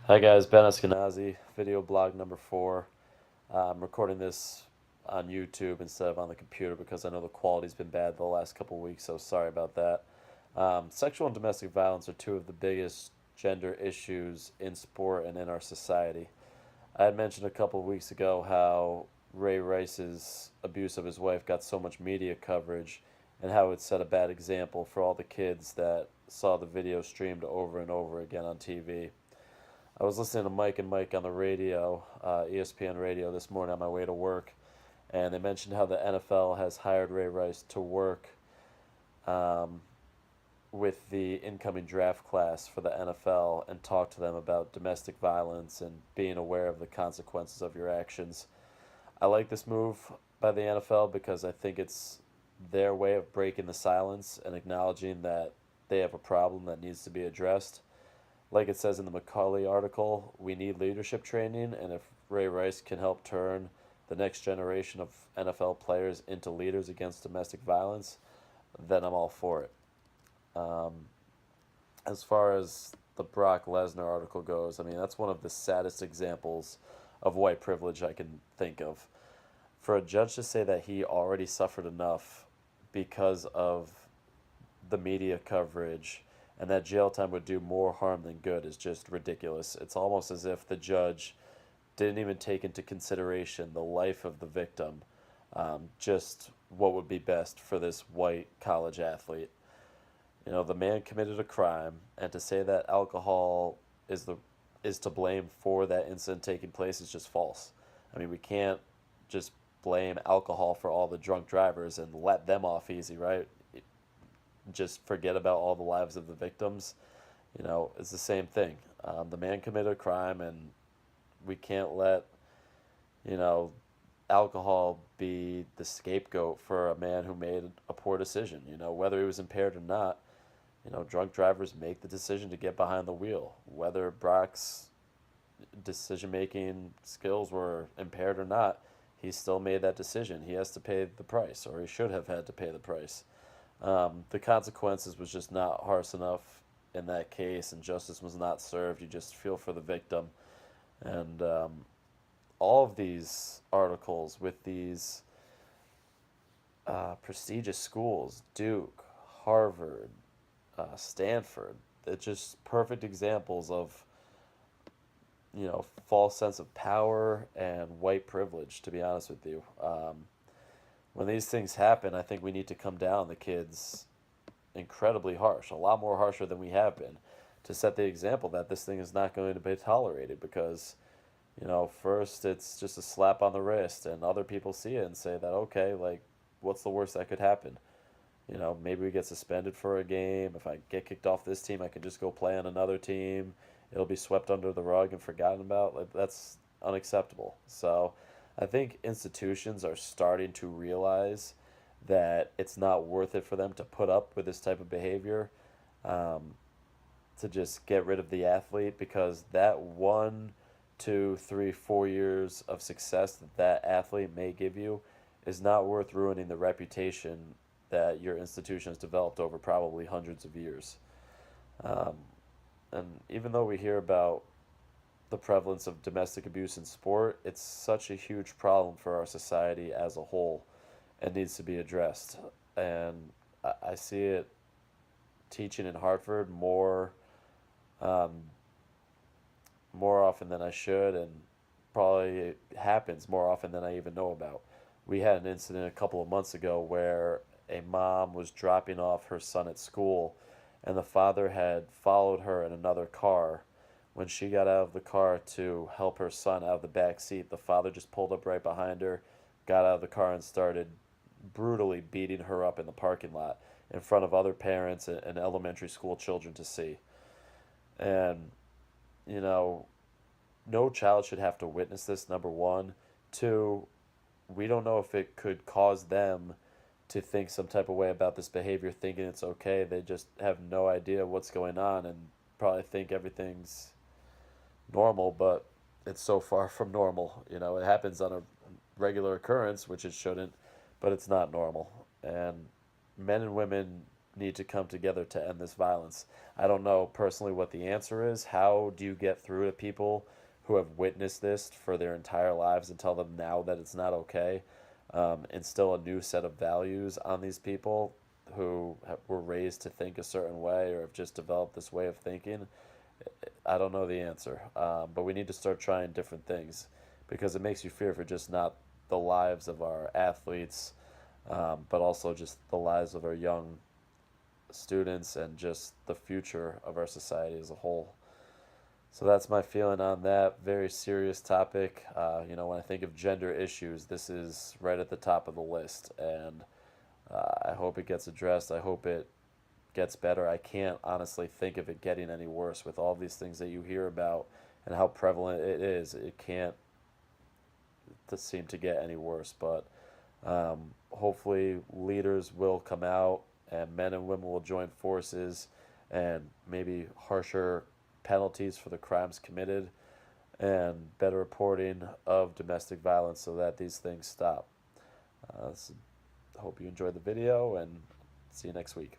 Hi guys, Ben Eskenazi, video blog number 4. I'm recording this on YouTube instead of on the computer because I know the quality's been bad the last couple of weeks, so sorry about that. Sexual and domestic violence are two of the biggest gender issues in sport and in our society. I had mentioned a couple of weeks ago how Ray Rice's abuse of his wife got so much media coverage and how it set a bad example for all the kids that saw the video streamed over and over again on TV. I was listening to Mike and Mike on the radio, ESPN radio, this morning on my way to work, and they mentioned how the NFL has hired Ray Rice to work um, with the incoming draft class for the NFL and talk to them about domestic violence and being aware of the consequences of your actions. I like this move by the NFL because I think it's their way of breaking the silence and acknowledging that they have a problem that needs to be addressed. Like it says in the Macaulay article, we need leadership training, and if Ray Rice can help turn the next generation of NFL players into leaders against domestic violence, then I'm all for it. Um, as far as the Brock Lesnar article goes, I mean, that's one of the saddest examples of white privilege I can think of. For a judge to say that he already suffered enough because of the media coverage and that jail time would do more harm than good is just ridiculous. It's almost as if the judge didn't even take into consideration the life of the victim, just what would be best for this white college athlete. You know, the man committed a crime, and to say that alcohol is the is to blame for that incident taking place is just false. I mean, we can't just blame alcohol for all the drunk drivers and let them off easy, right? Just forget about all the lives of the victims. You know, it's the same thing. The man committed a crime, and we can't let, you know, alcohol be the scapegoat for a man who made a poor decision. You know, whether he was impaired or not, you know, drunk drivers make the decision to get behind the wheel. Whether Brock's decision making skills were impaired or not, he still made that decision. He has to pay the price, or he should have had to pay the price. The consequences was just not harsh enough in that case, and justice was not served. You just feel for the victim, and all of these articles with these prestigious schools, Duke, Harvard, Stanford, they're just perfect examples of, you know, false sense of power and white privilege. To be honest with you, when these things happen, I think we need to come down the kids incredibly harsh, a lot more harsher than we have been, to set the example that this thing is not going to be tolerated because, you know, first it's just a slap on the wrist and other people see it and say that, okay, like, what's the worst that could happen? You know, maybe we get suspended for a game. If I get kicked off this team, I can just go play on another team. It'll be swept under the rug and forgotten about. Like, that's unacceptable. So I think institutions are starting to realize that it's not worth it for them to put up with this type of behavior, um, to just get rid of the athlete because that 1, 2, 3, 4 years of success that that athlete may give you is not worth ruining the reputation that your institution has developed over probably hundreds of years. Um, and even though we hear about the prevalence of domestic abuse in sport, it's such a huge problem for our society as a whole and needs to be addressed. And I see it teaching in Hartford um, more often than I should, and probably it happens more often than I even know about. We had an incident a couple of months ago where a mom was dropping off her son at school, and the father had followed her in another car. When she got out of the car to help her son out of the back seat, the father just pulled up right behind her, got out of the car, and started brutally beating her up in the parking lot in front of other parents and elementary school children to see. And, you know, no child should have to witness this, number one. Two, we don't know if it could cause them to think some type of way about this behavior, thinking it's okay. They just have no idea what's going on and probably think everything's normal, but it's so far from normal. You know, it happens on a regular occurrence, which it shouldn't, but it's not normal. And men and women need to come together to end this violence. I don't know personally what the answer is. How do you get through to people who have witnessed this for their entire lives and tell them now that it's not okay? Instill a new set of values on these people who were raised to think a certain way or have just developed this way of thinking. I don't know the answer, but we need to start trying different things because it makes you fear for just not the lives of our athletes, but also just the lives of our young students and just the future of our society as a whole. So that's my feeling on that very serious topic. When I think of gender issues, this is right at the top of the list, and I hope it gets addressed. I hope it gets better. I can't honestly think of it getting any worse with all these things that you hear about and how prevalent it is. It can't seem to get any worse, but hopefully leaders will come out and men and women will join forces and maybe harsher penalties for the crimes committed and better reporting of domestic violence so that these things stop. So hope you enjoyed the video and see you next week.